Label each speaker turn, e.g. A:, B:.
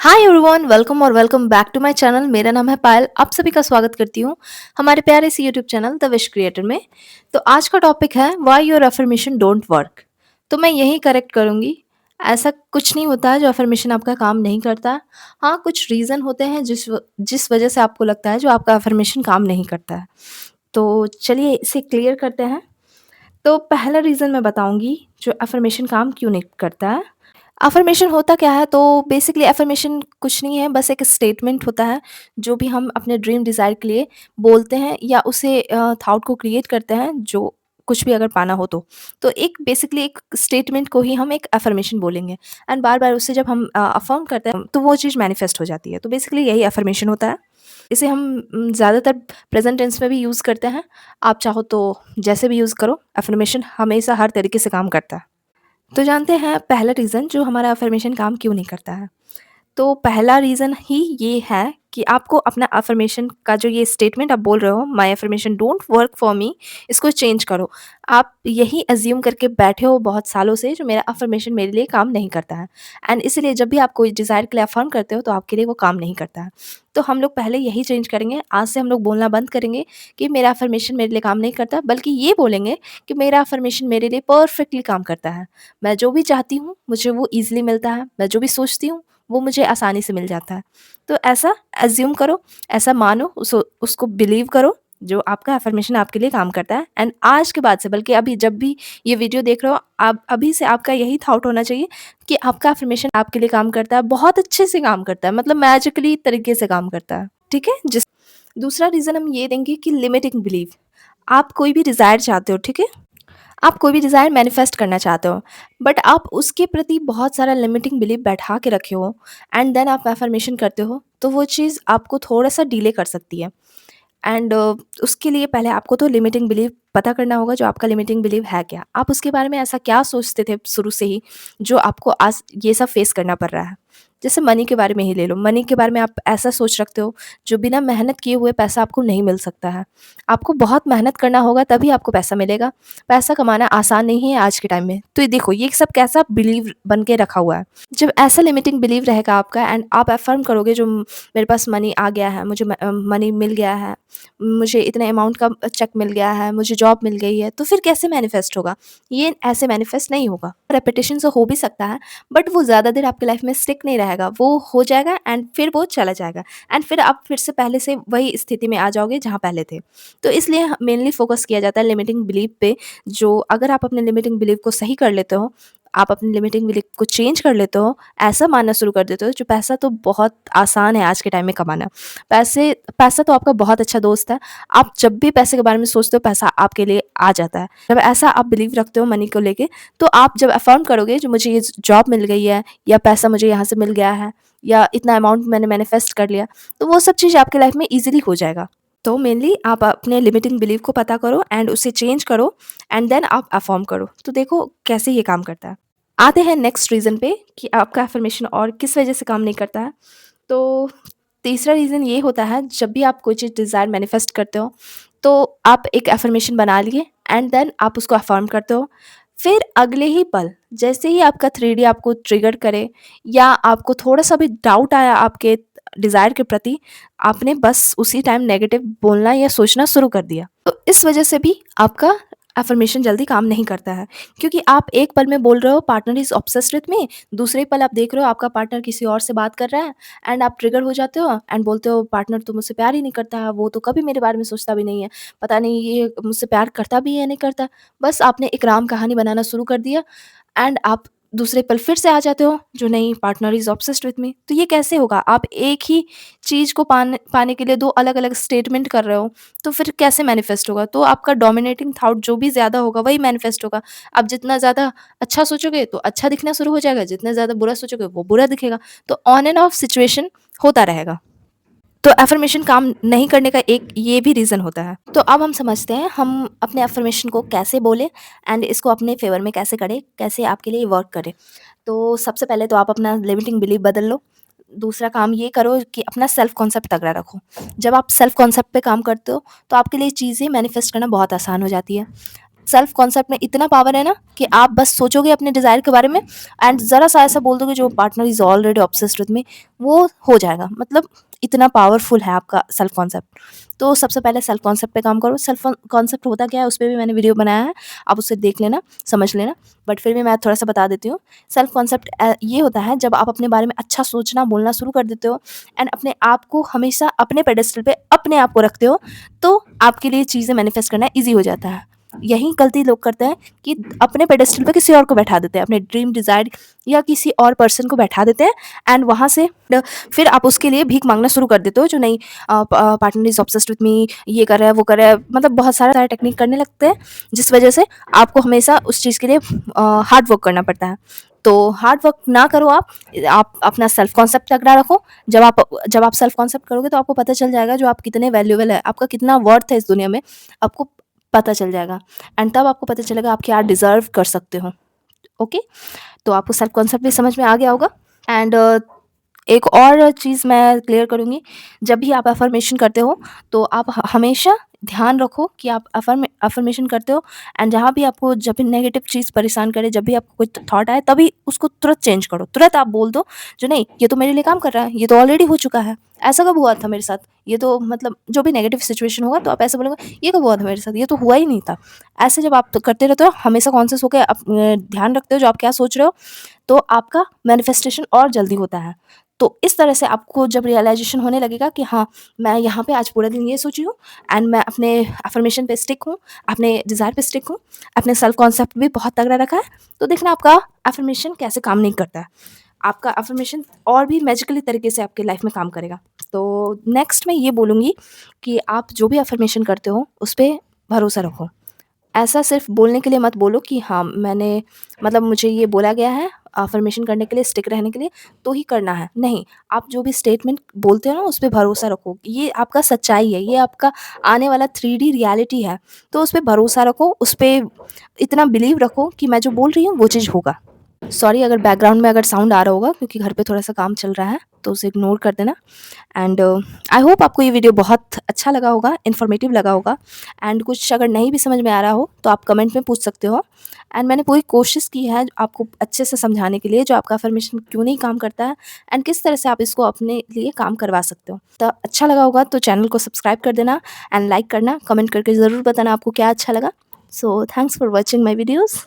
A: हाय everyone, welcome और welcome back to my channel. मेरा नाम है पायल। आप सभी का स्वागत करती हूँ हमारे प्यारे से YouTube channel the wish creator में। तो आज का टॉपिक है why your affirmation don't work. तो मैं यही करेक्ट करूँगी। ऐसा कुछ नहीं होता है जो अफर्मेशन आपका काम नहीं करता। हाँ, कुछ रीज़न होते हैं जिस वजह से आपको लगता है जो आपका अफर्मेशन काम नहीं करता है। तो चलिए इसे क्लियर करते हैं। तो पहला रीज़न मैं बताऊँगी जो अफर्मेशन काम क्यों नहीं करता है। अफ़र्मेशन होता क्या है? तो बेसिकली अफ़र्मेशन कुछ नहीं है, बस एक स्टेटमेंट होता है, जो भी हम अपने ड्रीम डिज़ायर के लिए बोलते हैं या उसे थॉट को क्रिएट करते हैं, जो कुछ भी अगर पाना हो तो। तो एक बेसिकली एक स्टेटमेंट को ही हम एक अफ़र्मेशन बोलेंगे एंड बार-बार उससे जब हम अफ़र्म करते हैं, तो वो चीज़ मैनिफेस्ट हो जाती है। तो बेसिकली यही अफ़र्मेशन होता है। इसे हम ज़्यादातर प्रेज़ेंट टेंस में भी यूज़ करते हैं। आप चाहो तो जैसे भी यूज़ करो, अफ़र्मेशन हमेशा हर तरीके से काम करता है। तो जानते हैं पहला रीज़न जो हमारा अफ़र्मेशन काम क्यों नहीं करता है। तो पहला रीज़न ही ये है कि आपको अपना अफ़र्मेशन का जो ये स्टेटमेंट आप बोल रहे हो, my affirmation don't work for me, इसको चेंज करो। आप यही अज़्यूम करके बैठे हो बहुत सालों से जो मेरा अफ़र्मेशन मेरे लिए काम नहीं करता है एंड इसीलिए जब भी आप कोई डिज़ायर के लिए अफ़र्म करते हो तो आपके लिए वो काम नहीं करता है। तो हम लोग पहले यही चेंज करेंगे, आज से हम लोग बोलना बंद करेंगे कि मेरा अफ़र्मेशन मेरे लिए काम नहीं करता, बल्कि ये बोलेंगे कि मेरा अफ़र्मेशन मेरे लिए परफ़ेक्टली काम करता है। मैं जो भी चाहती हूँ, मुझे वो ईज़िली मिलता है। मैं जो भी सोचती हूँ, वो मुझे आसानी से मिल जाता है। तो ऐसा अज़्यूम करो, ऐसा मानो, उसको बिलीव करो, जो आपका अफ़र्मेशन आपके लिए काम करता है एंड आज के बाद से बल्कि अभी जब भी ये वीडियो देख रहे हो, आप अभी से आपका यही थॉट होना चाहिए कि आपका अफ़र्मेशन आपके लिए काम करता है, बहुत अच्छे से काम करता है, मतलब मैजिकली तरीके से काम करता है। ठीक है? दूसरा रीज़न हम ये देंगे कि लिमिटिंग बिलीफ। आप कोई भी डिज़ायर चाहते हो, ठीक है? आप कोई भी डिज़ायर मैनिफेस्ट करना चाहते हो, बट आप उसके प्रति बहुत सारा लिमिटिंग बिलीफ बैठा के रखे हो एंड देन आप अफ़र्मेशन करते हो, तो वो चीज़ आपको थोड़ा-सा डिले कर सकती है। एंड उसके लिए पहले आपको तो लिमिटिंग बिलीफ पता करना होगा, जो आपका लिमिटिंग बिलीफ है क्या? आप उसके बारे में ऐसा क्या सोचते थे शुरू से ही, जो आपको आज ये सब फेस करना पड़ रहा है? जैसे मनी के बारे में ही ले लो, मनी के बारे में आप ऐसा सोच रखते हो, जो बिना मेहनत किए हुए पैसा आपको नहीं मिल सकता है। आपको बहुत मेहनत करना होगा तभी आपको पैसा मिलेगा। पैसा कमाना आसान नहीं है आज के टाइम में। तो ये देखो, ये सब कैसा बिलीव बन के रखा हुआ है। जब ऐसा लिमिटिंग बिलीव रहेगा आपका एंड आप अफ़र्म करोगे जो मेरे पास मनी आ गया है, मुझे मनी मिल गया है, मुझे इतने अमाउंट का चेक मिल गया है, मुझे जॉब मिल गई है, तो फिर कैसे मैनिफेस्ट होगा? ये ऐसे मैनिफेस्ट नहीं होगा। रेपिटेशन से हो भी सकता है, बट वो ज़्यादा देर आपकी लाइफ में स्टिक नहीं रहेगा। वो हो जाएगा एंड फिर वो चला जाएगा एंड फिर आप फिर से पहले से वही स्थिति में आ जाओगे जहाँ पहले थे। तो इसलिए मेनली फ़ोकस किया जाता है लिमिटिंग बिलीव पे, जो अगर आप अपने लिमिटिंग बिलीव को सही कर लेते हो, आप अपनी लिमिटिंग बिलीफ को चेंज कर लेते हो, ऐसा मानना शुरू कर देते हो जो पैसा तो बहुत आसान है आज के टाइम में कमाना। पैसा तो आपका बहुत अच्छा दोस्त है। आप जब भी पैसे के बारे में सोचते हो, पैसा आपके लिए आ जाता है। जब ऐसा आप बिलीव रखते हो मनी को लेके, तो आप जब अफ़र्म करोगे जो मुझे ये जॉब मिल गई है या पैसा मुझे यहाँ से मिल गया है या इतना अमाउंट मैंने मैनिफेस्ट कर लिया, तो वो सब चीज़ आपकी लाइफ में ईज़िली हो जाएगा। तो मेनली आप अपने लिमिटिंग बिलीफ को पता करो एंड उसे चेंज करो एंड देन आप अफ़र्म करो। तो देखो कैसे ये काम करता है। आते हैं नेक्स्ट रीज़न पे कि आपका अफ़र्मेशन और किस वजह से काम नहीं करता है। तो तीसरा रीज़न ये होता है, जब भी आप कोई चीज़ डिज़ायर मैनिफेस्ट करते हो, तो आप एक अफ़र्मेशन बना लिए एंड देन आप उसको अफ़र्म करते हो। फिर अगले ही पल जैसे ही आपका 3D आपको ट्रिगर करे या आपको थोड़ा-सा भी डाउट आया आपके डिज़ायर के प्रति, आपने बस उसी टाइम नेगेटिव बोलना या सोचना शुरू कर दिया। तो इस वजह से भी आपका अफ़र्मेशन जल्दी काम नहीं करता है, क्योंकि आप एक पल में बोल रहे हो partner is obsessed with me, दूसरे पल आप देख रहे हो आपका पार्टनर किसी और से बात कर रहा है एंड आप ट्रिगर हो जाते हो एंड बोलते हो पार्टनर तो मुझसे प्यार ही नहीं करता है, वो तो कभी मेरे बारे में सोचता भी नहीं है, पता नहीं ये मुझसे प्यार करता भी है या नहीं करता। बस आपने एक राम कहानी बनाना शुरू कर दिया एंड आप दूसरे पल फिर से आ जाते हो जो नहीं, partner is obsessed with me. तो ये कैसे होगा? आप एक ही चीज़ को पाने पाने के लिए 2 अलग-अलग स्टेटमेंट कर रहे हो, तो फिर कैसे मैनिफेस्ट होगा? तो आपका डोमिनेटिंग थॉट जो भी ज़्यादा होगा वही मैनिफेस्ट होगा। आप जितना ज़्यादा अच्छा सोचोगे तो अच्छा दिखना शुरू हो जाएगा, जितना ज़्यादा बुरा सोचोगे वो बुरा दिखेगा। तो ऑन एंड ऑफ सिचुएशन होता रहेगा। तो अफ़र्मेशन काम नहीं करने का एक ये भी रीज़न होता है। तो अब हम समझते हैं हम अपने अफ़र्मेशन को कैसे बोलें एंड इसको अपने फ़ेवर में कैसे करें, कैसे आपके लिए वर्क करे। तो सबसे पहले तो आप अपना लिमिटिंग बिलीफ बदल लो। दूसरा काम ये करो कि अपना सेल्फ कॉन्सेप्ट तगड़ा रखो। जब आप सेल्फ कॉन्सेप्ट पे काम करते हो, तो आपके लिए चीज़ें मैनिफेस्ट करना बहुत आसान हो जाती है। सेल्फ कॉन्सेप्ट में इतना पावर है ना कि आप बस सोचोगे अपने डिज़ायर के बारे में एंड ज़रा सा ऐसा बोल दोगे जो partner is already obsessed with me, वो हो जाएगा। मतलब इतना पावरफुल है आपका सेल्फ कॉन्सेप्ट। तो सबसे पहले सेल्फ कॉन्सेप्ट पे काम करो। सेल्फ कॉन्सेप्ट होता क्या है, उस पे भी मैंने वीडियो बनाया है, आप उसे देख लेना, समझ लेना। बट फिर भी मैं थोड़ा-सा बता देती हूँ। सेल्फ कॉन्सेप्ट ये होता है जब आप अपने बारे में अच्छा सोचना, बोलना शुरू कर देते हो एंड अपने आप को हमेशा अपने पेडेस्टल पे अपने आप को रखते हो, तो आपके लिए चीज़ें मैनिफेस्ट करना ईज़ी हो जाता है। यही गलती लोग करते हैं कि अपने पेडेस्टल पे किसी और को बैठा देते हैं, अपने ड्रीम डिज़ायर या किसी और पर्सन को बैठा देते हैं एंड वहाँ से फिर आप उसके लिए भीख माँगना शुरू कर देते हो, जो नहीं partner is obsessed with me, ये कर रहा है, वो कर रहा है, मतलब बहुत सारे टेक्निक करने लगते हैं, जिस वजह से आपको हमेशा उस चीज़ के लिए हार्ड वर्क करना पड़ता है। तो हार्ड वर्क ना करो आप अपना सेल्फ कॉन्सेप्ट तगड़ा रखो। जब आप सेल्फ कॉन्सेप्ट करोगे तो आपको पता चल जाएगा जो आप कितने वैल्यूएबल है, आपका कितना वर्थ है इस दुनिया में, आपको पता चल जाएगा एंड तब आपको पता चलेगा आप क्या डिज़र्व कर सकते हो। ओके? तो आपको सेल्फ कॉन्सेप्ट भी समझ में आ गया होगा एंड एक और चीज़ मैं क्लियर करूँगी, जब भी आप अफ़र्मेशन करते हो, तो आप ह हमेशा ध्यान रखो कि आप अफ़र्मेशन करते हो एंड जहाँ भी आपको जब भी नेगेटिव चीज़ परेशान करे, जब भी आपको कोई थॉट आए, तभी उसको तुरंत चेंज करो। तुरंत आप बोल दो, जो नहीं, ये तो मेरे लिए काम कर रहा है, ये तो ऑलरेडी हो चुका है, ऐसा कब हुआ था मेरे साथ? ये तो मतलब जो भी नेगेटिव सिचुएशन होगा, तो आप ऐसे बोलोगे, ये कब हुआ था मेरे साथ? ये तो हुआ ही नहीं था। ऐसे जब आप करते रहते हो, हमेशा कॉन्शियस होके ध्यान रखते हो जो आप क्या सोच रहे हो, तो आपका मैनिफेस्टेशन और जल्दी होता है। तो इस तरह से आपको जब रियलाइज़ेशन होने लगेगा कि हाँ, मैं यहाँ पे आज पूरा दिन ये सोची हूँ एंड मैं अपने अफ़र्मेशन पे स्टिक हूँ, अपने डिज़ायर पे स्टिक हूँ, अपने सेल्फ कॉन्सेप्ट भी बहुत तगड़ा रखा है, तो देखना आपका अफ़र्मेशन कैसे काम नहीं करता है। आपका अफ़र्मेशन और भी मैजिकली तरीके से आपकी लाइफ़ में काम करेगा। तो नेक्स्ट मैं ये बोलूँगी कि आप जो भी अफ़र्मेशन करते हो, उस पे भरोसा रखो। ऐसा सिर्फ़ बोलने के लिए मत बोलो कि हाँ, मैंने मतलब मुझे ये बोला गया है अफ़र्मेशन करने के लिए, स्टिक रहने के लिए, तो ही करना है। नहीं, आप जो भी स्टेटमेंट बोलते हो ना, उस पे भरोसा रखो। ये आपका सच्चाई है, ये आपका आने वाला 3D रियलिटी है, तो उस पे भरोसा रखो, उस पे इतना बिलीव रखो कि मैं जो बोल रही हूँ, वो चीज़ होगा। सॉरी अगर बैकग्राउंड में अगर साउंड आ रहा होगा, क्योंकि घर पे थोड़ा-सा काम चल रहा है, तो उसे इग्नोर कर देना। एंड आई होप आपको ये वीडियो बहुत अच्छा लगा होगा, इन्फॉर्मेटिव लगा होगा एंड कुछ अगर नहीं भी समझ में आ रहा हो, तो आप कमेंट में पूछ सकते हो एंड मैंने पूरी कोशिश की है आपको अच्छे से समझाने के लिए, जो आपका अफ़र्मेशन क्यों नहीं काम करता है एंड किस तरह से आप इसको अपने लिए काम करवा सकते हो। तो अच्छा लगा होगा तो चैनल को सब्सक्राइब कर देना एंड लाइक करना, कमेंट करके ज़रूर बताना आपको क्या अच्छा लगा। So thanks for watching my videos.